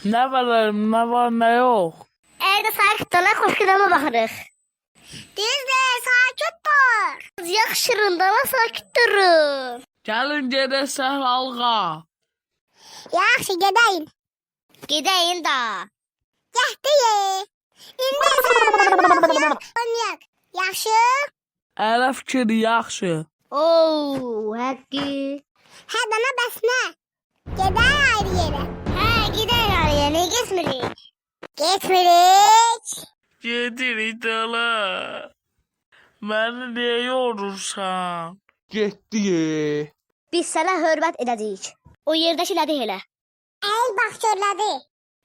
Ne verelim, ne var ne yok. Evde sakit ol, korkudan baxırıq. Düzdür, sakit dur. Yaxşırın da sakit durun. Gelin gedək səhralığa. Yaxşı, gedəyim. Gedəyim da. Gəhdəyə. İndi oynayaq. Yaxşı. Elə fikir yaxşı. Oo, həqqi. Hə, dana bəs nə? Gedək ayrı yerə. Hə, gedək ayrı yerə. Niyə getmirik? Getmirik. Gedirik dala. Məni niyə yorursan? Getdik. Biz sənə hörmət edəcəyik. O yerdəkiləri elə. Əl bax görlədi.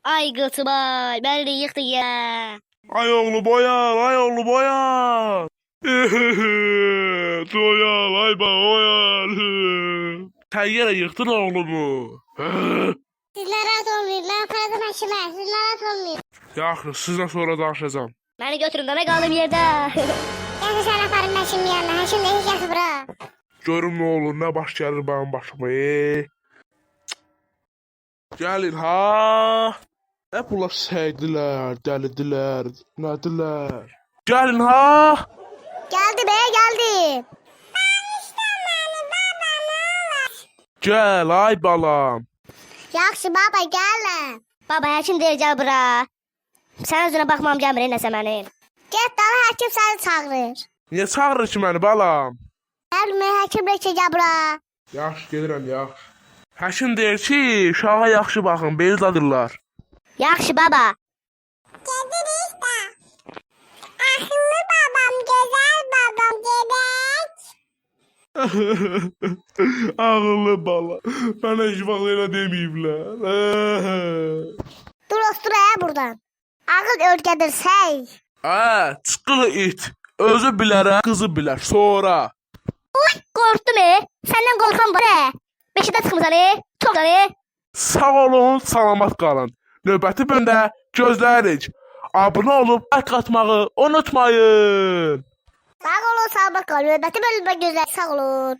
Ay qıtım ay, məni yıxdı ya. Ay oğlu boyan, ay oğlu boyan. Doyan, ay ba oyan. Sen yine yıktın oğlumu. Siz narahat olmayın, mən paradan həkimə. Siz narahat olmayın. Yaxşı, sizlə sonra danışacağım. Məni götürün, dana qaldım yerdə. Gəlsə sən aparın həkimin yanına. Həkim də heç yatı bura. Görüm ne olur, ne baş gelir benim başıma. Gelin ha. Hep bunlar sevdiler, delidiler, nediler. Gelin ha. Gəldi be, gəldi. Gel ay balam. Yaxşı baba, gəlin. Baba, həkim deyir, gəl bura. Sən özünə baxmam gəlmir, nəsə mənim. Get dala, həkim səni çağırır. Niye çağırır ki beni balam? Gəlmir, həkim də ki, gəl bura. Yaxşı, gedirəm, yaxşı. Həkim deyir ki, uşağa yaxşı baxın, beli dadırlar. Yaxşı baba. Gedirik də. Axıllı babam, gözəl babam, gedək. Ağıllı bala. Bana hiç vaxt elə deməyiblər. Dur ostur buradan. Ağıl örgədir səy. Çıxılı it. Özü bilərəm, qızı bilər. Sonra. Uy, qorxdum Səndən qorxan var Beşidə çıxmısan Çox Sağ olun, salamat qalın. Növbəti bölümdə gözləyirik. Abunə olub like atmağı unutmayın. Sağ olun, salamat qalın. Növbəti bölümdə gözlər sağ olun.